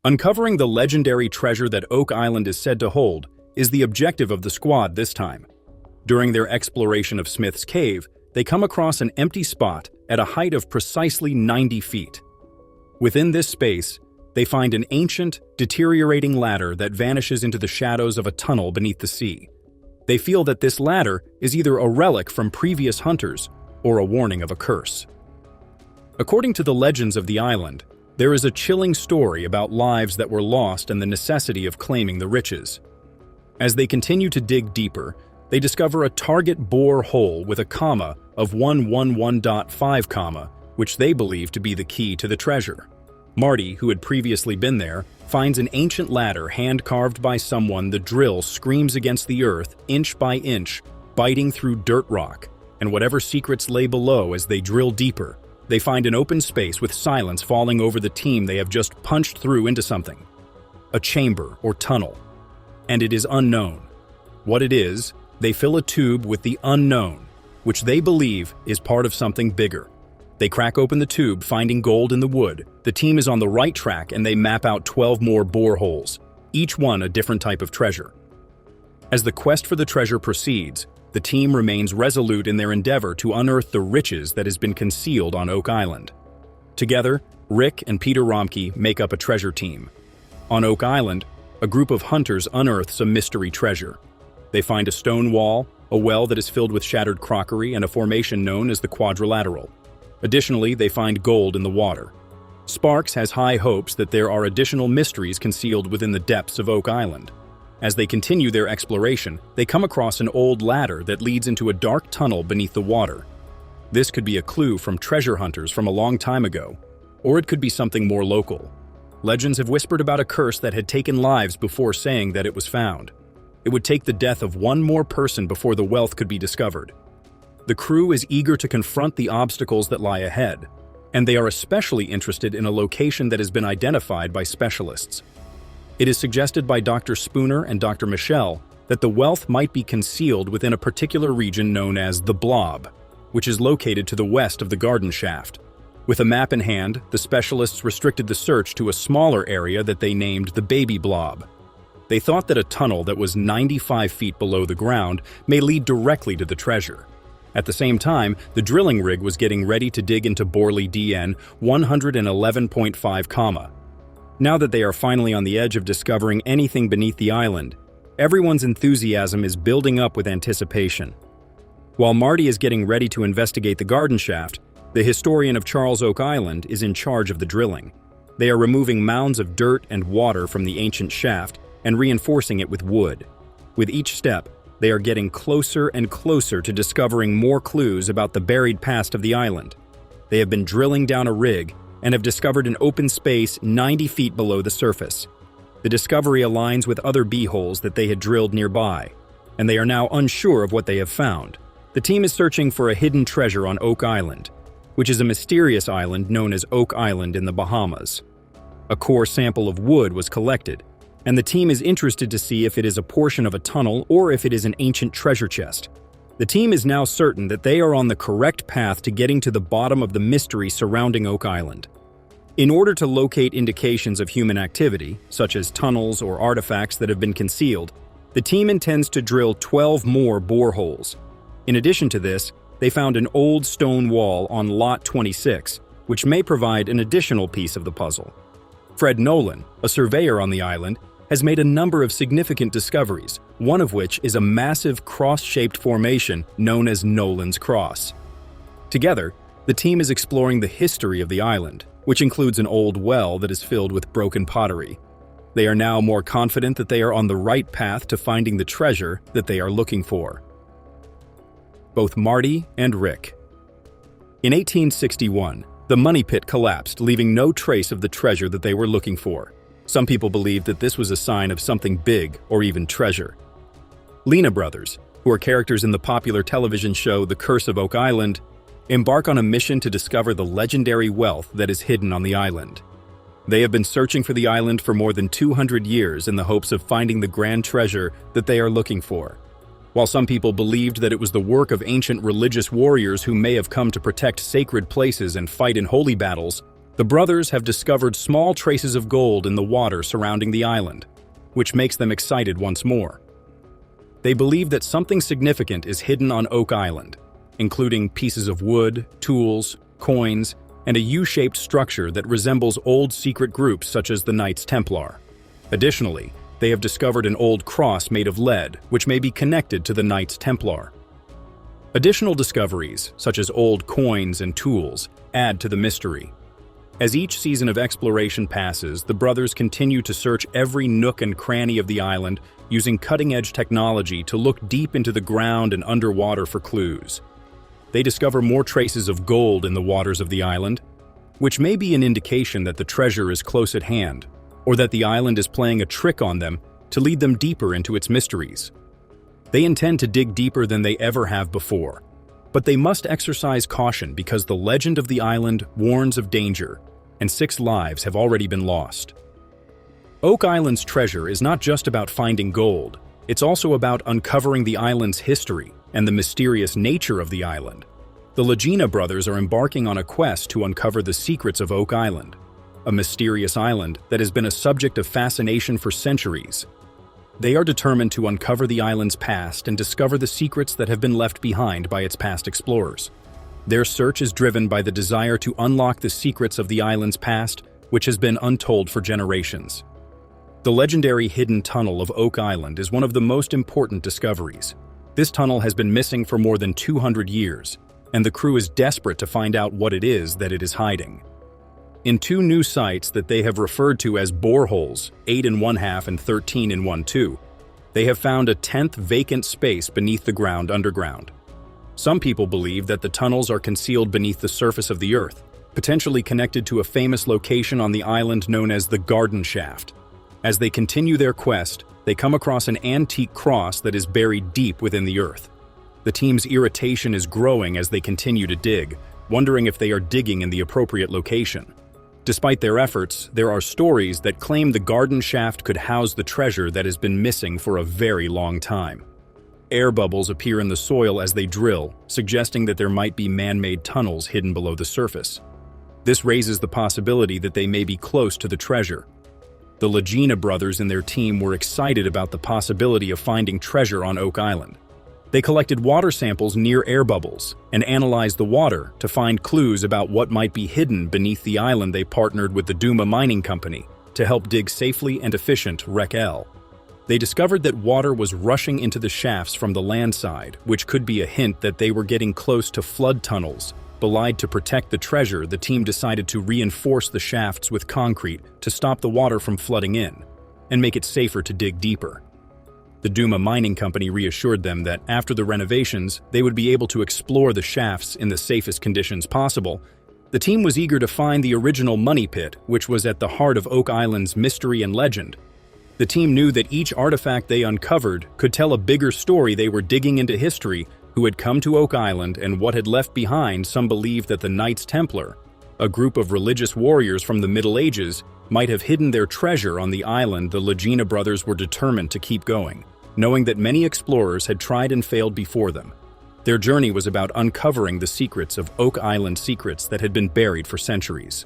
Uncovering the legendary treasure that Oak Island is said to hold is the objective of the squad this time. During their exploration of Smith's Cave, they come across an empty spot at a height of precisely 90 feet. Within this space, they find an ancient, deteriorating ladder that vanishes into the shadows of a tunnel beneath the sea. They feel that this ladder is either a relic from previous hunters or a warning of a curse. According to the legends of the island, there is a chilling story about lives that were lost and the necessity of claiming the riches. As they continue to dig deeper, they discover a target bore hole with a comma of 111.5 comma, which they believe to be the key to the treasure. Marty, who had previously been there, finds an ancient ladder hand-carved by someone. The drill screams against the earth, inch by inch, biting through dirt rock, and whatever secrets lay below as they drill deeper, they find an open space with silence falling over the team they have just punched through into something. A chamber or tunnel. And it is unknown. What it is, they fill a tube with the unknown, which they believe is part of something bigger. They crack open the tube, finding gold in the wood. The team is on the right track and they map out 12 more boreholes, each one a different type of treasure. As the quest for the treasure proceeds, the team remains resolute in their endeavor to unearth the riches that has been concealed on Oak Island. Together, Rick and Peter Romke make up a treasure team. On Oak Island, a group of hunters unearths a mystery treasure. They find a stone wall, a well that is filled with shattered crockery, and a formation known as the quadrilateral. Additionally, they find gold in the water. Sparks has high hopes that there are additional mysteries concealed within the depths of Oak Island. As they continue their exploration, they come across an old ladder that leads into a dark tunnel beneath the water. This could be a clue from treasure hunters from a long time ago, or it could be something more local. Legends have whispered about a curse that had taken lives before saying that it was found. It would take the death of one more person before the wealth could be discovered. The crew is eager to confront the obstacles that lie ahead, and they are especially interested in a location that has been identified by specialists. It is suggested by Dr. Spooner and Dr. Michelle that the wealth might be concealed within a particular region known as the Blob, which is located to the west of the garden shaft. With a map in hand, the specialists restricted the search to a smaller area that they named the Baby Blob. They thought that a tunnel that was 95 feet below the ground may lead directly to the treasure. At the same time, the drilling rig was getting ready to dig into Borley DN 111.5 comma. Now that they are finally on the edge of discovering anything beneath the island, everyone's enthusiasm is building up with anticipation. While Marty is getting ready to investigate the garden shaft, the historian of Charles Oak Island is in charge of the drilling. They are removing mounds of dirt and water from the ancient shaft and reinforcing it with wood. With each step, they are getting closer and closer to discovering more clues about the buried past of the island. They have been drilling down a rig and have discovered an open space 90 feet below the surface. The discovery aligns with other B-holes that they had drilled nearby, and they are now unsure of what they have found. The team is searching for a hidden treasure on Oak Island, which is a mysterious island known as Oak Island in the Bahamas. A core sample of wood was collected, and the team is interested to see if it is a portion of a tunnel or if it is an ancient treasure chest. The team is now certain that they are on the correct path to getting to the bottom of the mystery surrounding Oak Island. In order to locate indications of human activity, such as tunnels or artifacts that have been concealed, the team intends to drill 12 more boreholes. In addition to this, they found an old stone wall on Lot 26, which may provide an additional piece of the puzzle. Fred Nolan, a surveyor on the island, has made a number of significant discoveries, one of which is a massive cross-shaped formation known as Nolan's Cross. Together, the team is exploring the history of the island, which includes an old well that is filled with broken pottery. They are now more confident that they are on the right path to finding the treasure that they are looking for. Both Marty and Rick. In 1861, the money pit collapsed, leaving no trace of the treasure that they were looking for. Some people believed that this was a sign of something big or even treasure. Lena brothers, who are characters in the popular television show The Curse of Oak Island, embark on a mission to discover the legendary wealth that is hidden on the island. They have been searching for the island for more than 200 years in the hopes of finding the grand treasure that they are looking for. While some people believed that it was the work of ancient religious warriors who may have come to protect sacred places and fight in holy battles, The brothers have discovered small traces of gold in the water surrounding the island, which makes them excited once more. They believe that something significant is hidden on Oak Island, including pieces of wood, tools, coins, and a U-shaped structure that resembles old secret groups such as the Knights Templar. Additionally, they have discovered an old cross made of lead, which may be connected to the Knights Templar. Additional discoveries, such as old coins and tools, add to the mystery. As each season of exploration passes, the brothers continue to search every nook and cranny of the island using cutting-edge technology to look deep into the ground and underwater for clues. They discover more traces of gold in the waters of the island, which may be an indication that the treasure is close at hand, or that the island is playing a trick on them to lead them deeper into its mysteries. They intend to dig deeper than they ever have before, but they must exercise caution because the legend of the island warns of danger, and 6 lives have already been lost. Oak Island's treasure is not just about finding gold, it's also about uncovering the island's history and the mysterious nature of the island. The Lagena brothers are embarking on a quest to uncover the secrets of Oak Island, a mysterious island that has been a subject of fascination for centuries. They are determined to uncover the island's past and discover the secrets that have been left behind by its past explorers. Their search is driven by the desire to unlock the secrets of the island's past, which has been untold for generations. The legendary hidden tunnel of Oak Island is one of the most important discoveries. This tunnel has been missing for more than 200 years, and the crew is desperate to find out what it is that it is hiding. In 2 new sites that they have referred to as boreholes, 8 1/2 and 13 1/2, they have found a 10th vacant space beneath the ground underground. Some people believe that the tunnels are concealed beneath the surface of the earth, potentially connected to a famous location on the island known as the Garden Shaft. As they continue their quest, they come across an antique cross that is buried deep within the earth. The team's irritation is growing as they continue to dig, wondering if they are digging in the appropriate location. Despite their efforts, there are stories that claim the garden shaft could house the treasure that has been missing for a very long time. Air bubbles appear in the soil as they drill, suggesting that there might be man-made tunnels hidden below the surface. This raises the possibility that they may be close to the treasure. The Lagena brothers and their team were excited about the possibility of finding treasure on Oak Island. They collected water samples near air bubbles and analyzed the water to find clues about what might be hidden beneath the island. They partnered with the Duma Mining Company to help dig safely and efficient Rec L. They discovered that water was rushing into the shafts from the land side, which could be a hint that they were getting close to flood tunnels. Belied to protect the treasure, the team decided to reinforce the shafts with concrete to stop the water from flooding in and make it safer to dig deeper. The Duma Mining Company reassured them that after the renovations, they would be able to explore the shafts in the safest conditions possible. The team was eager to find the original money pit, which was at the heart of Oak Island's mystery and legend. The team knew that each artifact they uncovered could tell a bigger story. They were digging into history, who had come to Oak Island and what had left behind. Some believed that the Knights Templar, a group of religious warriors from the Middle Ages, might have hidden their treasure on the island. The Lagena brothers were determined to keep going, knowing that many explorers had tried and failed before them. Their journey was about uncovering the secrets of Oak Island, secrets that had been buried for centuries.